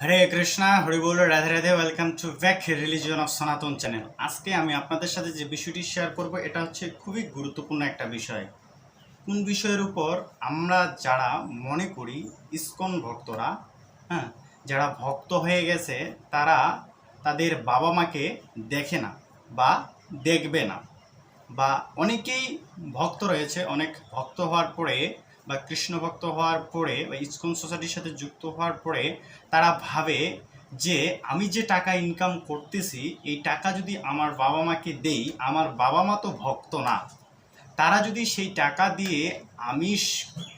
Hare Krishna Hari ball Radhe Radhe. Welcome to back religion of সনাতন channel. আজকে আমি আপনাদের সাথে যে বিষয়টি শেয়ার করব এটা হচ্ছে খুবই গুরুত্বপূর্ণ একটা বিষয়। কোন বিষয়ের উপর আমরা যারা মনে করি ইসকন ভক্তরা, যারা ভক্ত হয়ে গেছে তারা তাদের বাবা মাকে দেখে না বা দেখবে না, বা অনেকেই ভক্ত রয়েছে, অনেক ভক্ত হওয়ার পরে বা কৃষ্ণ ভক্ত হওয়ার পরে বা ইসকন সোসাইটির সাথে যুক্ত হওয়ার পরে তারা ভাবে যে আমি যে টাকা ইনকাম করতেছি এই টাকা যদি আমার বাবা মাকে দেই, আমার বাবা মা তো ভক্ত না, তারা যদি সেই টাকা দিয়ে আমিষ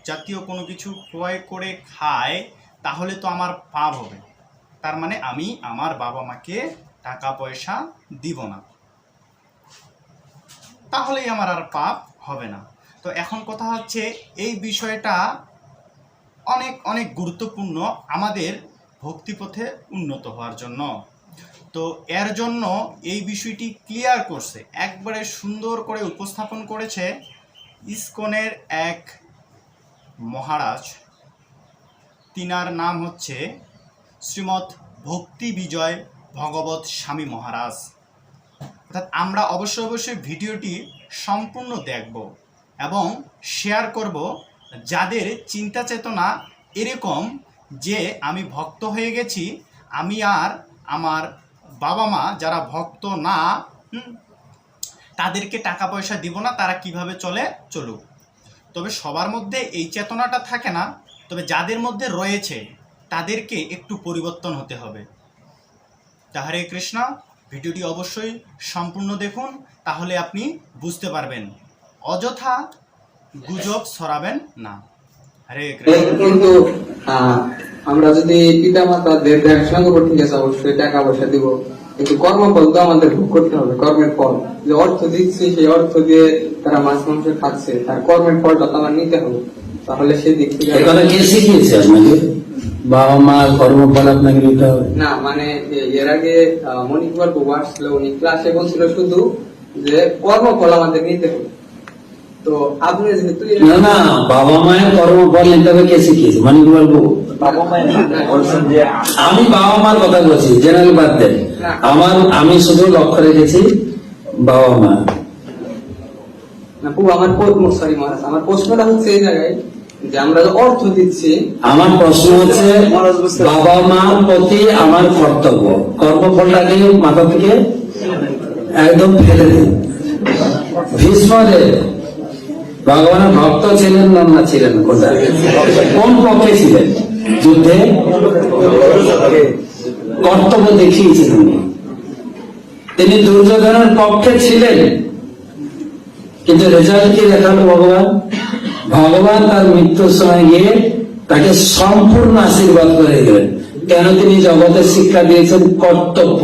জাতীয় কোনো কিছু ক্রয় করে খায় তাহলে তো আমার পাপ হবে, তার মানে আমি আমার বাবা মাকে টাকা পয়সা দিব না, তাহলেই আমার আর পাপ হবে না। তো এখন কথা হচ্ছে এই বিষয়টা অনেক অনেক গুরুত্বপূর্ণ আমাদের ভক্তিপথে উন্নত হওয়ার জন্য। তো এর জন্য এই বিষয়টি ক্লিয়ার করছে, একবারে সুন্দর করে উপস্থাপন করেছে ইসকনের এক মহারাজ। তিনার নাম হচ্ছে শ্রীমৎ ভক্তি বিজয় ভগবত স্বামী মহারাজ। অর্থাৎ আমরা অবশ্যই ভিডিওটি সম্পূর্ণ দেখব এবং শেয়ার করব যাদের চিন্তা চেতনা এরকম যে আমি ভক্ত হয়ে গেছি, আমি আর আমার বাবা মা যারা ভক্ত না তাদেরকে টাকা পয়সা দিব না, তারা কিভাবে চলুক। তবে সবার মধ্যে এই চেতনাটা থাকে না, তবে যাদের মধ্যে রয়েছে তাদেরকে একটু পরিবর্তন হতে হবে। তা হরে কৃষ্ণ, ভিডিওটি অবশ্যই সম্পূর্ণ দেখুন, তাহলে আপনি বুঝতে পারবেন, অযথা গুজব ছড়াবেন না। হরে কৃষ্ণ। কিন্তু আমরা যদি পিতা মাতাদের দেখাশোনা করবো, ঠিক আছে, অবশ্যই টাকা পয়সা দিব, কিন্তু কর্মফল তো আমাদের ভোগ করতে হবে। কর্মের ফল যে অর্থ দিচ্ছি, সেই অর্থ দিয়ে তারা মাছ মাংস খাচ্ছে, তার কর্মের ফলটা তো আমার নিতে হবে। তাহলে সেই দিক থেকে কে শিখিয়েছে আপনাকে বাবা মা কর্মফল আপনাকে নিতে হবে? না, মানে এর আগে মণিকুমার বাবু আসছিল, উনি ক্লাসে বলছিল শুধু যে কর্মফল আমাদের নিতে হবে। তো আপনি যেহেতু না বাবা মায়ের কর্মফল নিতে হবে কে শিখিয়েছে? মণিকুমার বাবু? আমি বাবা মার কথা বলছি, জেনারেল বাদ দেন। আমি শুধু লক্ষ্য রেখেছি বাবা মা। আমার প্রশ্নটা হচ্ছে এই জায়গায় যে আমরা যে অর্থ দিচ্ছি, আমার প্রশ্ন হচ্ছে বাবা মার প্রতি আমার কর্তব্য, কর্মফলটাকে মাথা থেকে একদম ফেলে দিন। ভীষ্মদেব ভগবানের ভক্ত ছিলেন না ছিলেন? কোন পক্ষে ছিলেন? যুদ্ধে কর্তব্য দেখিয়েছিলেন। তিনি দুর্যোধনের পক্ষে ছিলেন, কিন্তু রেজাল্ট কি দেখালো ভগবান তার মৃত্যুর সময় গিয়ে তাকে সম্পূর্ণ আশীর্বাদ করে গেলেন। কেন? তিনি জগতের শিক্ষা দিয়েছেন কর্তব্য।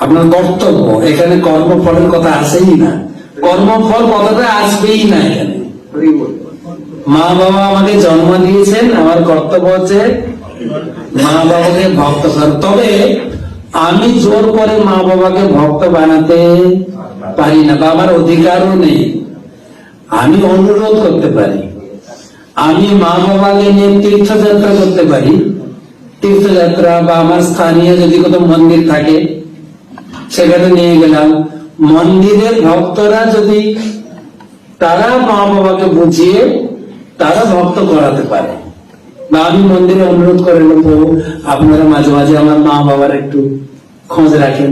আপনার কর্তব্য, এখানে কর্মফলের কথা আসেই না, কর্মফল কথাটা আসবেই না এখানে। মা বাবা আমাকে জন্ম দিয়েছেন, আমার কর্তব্য হচ্ছে মা বাবাকে ভক্ত করা। তবে আমি জোর করে মা বাবাকে ভক্ত বানাতে পারি না, বাবার অধিকারও নেই। আমি অনুরোধ করতে পারি, আমি মা বাবাকে নিয়ে তীর্থযাত্রা করতে পারি, তীর্থযাত্রা বা আমার স্থানীয় যদি কোথাও মন্দির থাকে সেখানে নিয়ে গেলাম। মন্দিরের ভক্তরা যদি তারা মা বাবাকে বুঝিয়ে তারা ভক্ত করাতে পারে, বা আমি মন্দিরে অনুরোধ করে নেবো আপনারা মাঝে মাঝে আমার মা বাবার একটু খোঁজ রাখেন,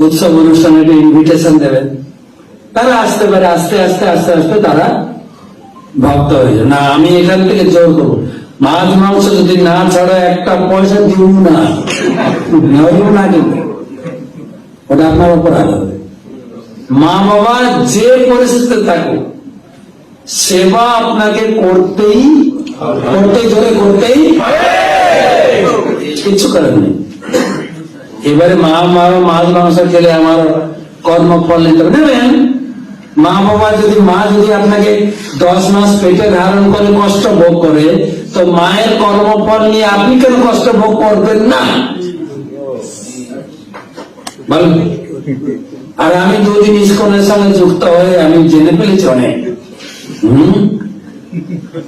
উৎসব অনুষ্ঠানে একটু ইনভিটেশন দেবেন, তারা আসতে পারে। আস্তে আস্তে আস্তে আস্তে তারা ভক্ত হয়ে যায়। না আমি এখান থেকে জোর করবো মাছ মাংস যদি না ছাড়া একটা পয়সা দিব না, কিন্তু ওটা আপনার অপরাধ হবে। মা বাবা যে পরিস্থিতিতে থাকুক সেবা আপনাকে করতেই কিছু করার নেই। এবারে মাছ মাংস খেলে আমার কর্মফল নিতে নেবেন। মা যদি আপনাকে 10 মাস পেটে ধারণ করে কষ্ট ভোগ করে, তো মায়ের কর্মফল নিয়ে আপনি কেন কষ্ট ভোগ করবেন না? আর আমি 2 দিন ইসকনের সঙ্গে যুক্ত হয়ে আমি জেনে ফেলেছি অনেক।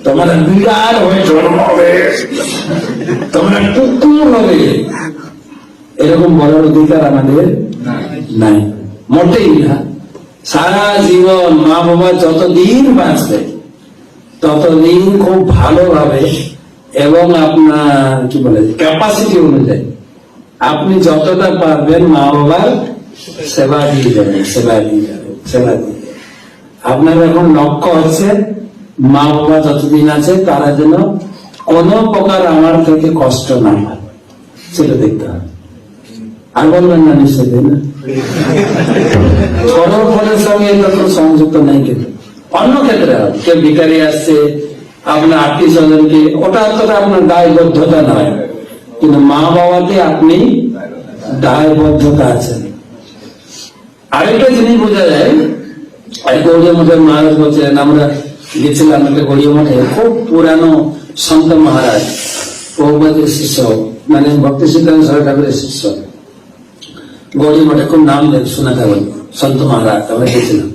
তোমার বিরাট হয়ে জন্ম হবে, এরকম বলার অধিকার আমাদের নাই, মোটেই না। সারা জীবন মা বাবা যতদিন বাঁচবে ততদিন খুব ভালোভাবে এবং আপনার কি বলে ক্যাপাসিটি অনুযায়ী আপনি যতটা পারবেন মা বাবার সেবা দিয়ে যাবেন, সেবা দিয়ে যাবেন, সেবা দিয়ে যাবেন। আপনার এখন লক্ষ্য হচ্ছে মা বাবা যতদিন আছে তারা যেন কোনো প্রকার আমার থেকে কষ্ট না হয়, সেটা দেখতে হবে। আর বলবেন না নিশ্চয়, তাই না? ফলের সঙ্গে এটা তো সংযুক্ত নেই, কিন্তু অন্য ক্ষেত্রে হবে। কেউ ভিখারি আসছে, আপনার আত্মীয় স্বজনকে, ওটা অতটা আপনার দায়বদ্ধতা নয়, কিন্তু মা বাবাকে আপনি দায়বদ্ধতা আছেন। আরেকটা জিনিস বোঝা যায়, গৌড়িয়া মঠের মহারাজ বলছেন, আমরা গেছিলাম একটা গৌড়িয়া মঠে, খুব পুরানো সন্ত মহারাজ, প্রভুপাদের শিষ্য, মানে ভক্তি সিদ্ধান্ত সরকার ঠাকুরের শিষ্য। গৌড়িয়া মঠে খুব নাম শোনা থাকবেন সন্ত মহারাজ, আমরা গেছিলাম।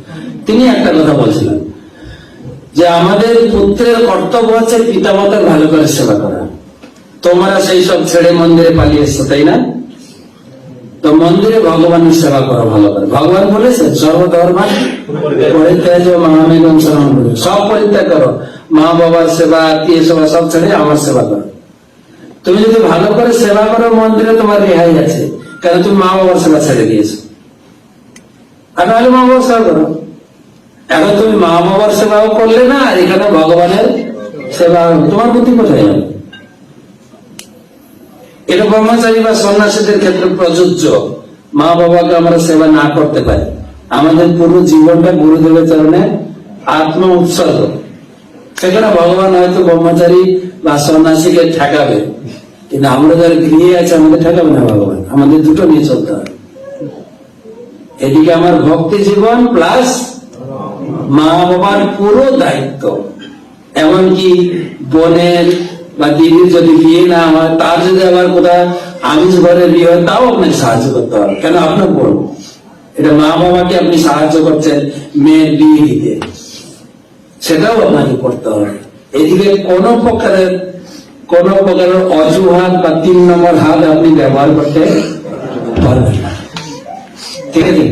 তিনি একটা কথা বলছিলেন যে আমাদের পুত্রের কর্তব্য হচ্ছে পিতামাতার ভালো করে সেবা করা। তোমরা সেই সব ছেড়ে মন্দিরে পালিয়ে এসছো, তাই না? তো মন্দিরে ভগবানের সেবা করো ভালো করে। ভগবান বলেছে সর্বধর্ম পরিত্যাজ মহামেঘম শরণম ব্রজ, সব পরিত্যাগ করো, মা বাবার সেবা, আত্মীয় সেবা সব ছেড়ে আমার সেবা করো। তুমি যদি ভালো করে সেবা করো মন্দিরে, তোমার রেহাই আছে, কেন তুমি মা বাবার সেবা ছেড়ে দিয়েছো। আর নাহলে মা বাবার সেবা করো। এখন তুমি মা বাবার সেবাও করলে না, আর এখানে ভগবানের সেবা, তোমার বুদ্ধি কোথায় যাবে? এটা ব্রহ্মচারী বা সন্ন্যাসীদের ক্ষেত্রে প্রযোজ্য। মা বাবাকে আমরা সেবা না করতে পারি, আমাদের পুরো জীবনটা গুরুদেবের চরণে আত্ম উৎসর্গ। সেখানে ভগবান হয়তো ব্রহ্মচারী বা সন্ন্যাসীকে ঠেকাবে, কিন্তু আমরা যারা গৃহে আছে আমাদের ঠেকাবে না ভগবান। আমাদের দুটো নিয়ে চলতে হবে, এদিকে আমার ভক্তি জীবন প্লাস মা বাবার পুরো দায়িত্ব। এমনকি বোনের বা দিদির যদি বিয়ে না হয়, তার যদি আবার কোথাও আমিষ ঘরে বিয়ে হয়, তাও আপনাকে সাহায্য করতে হবে, কেন আপনার বোন। এটা মা বাবাকে আপনি সাহায্য করছেন মেয়ের বিয়ে দিতে, সেটাও আপনাকে করতে হবে। এদিকে কোনো প্রকারের অজুহাত বা 3 নম্বর হাত আপনি ব্যবহার করতে পারবেন না, ঠিক আছে?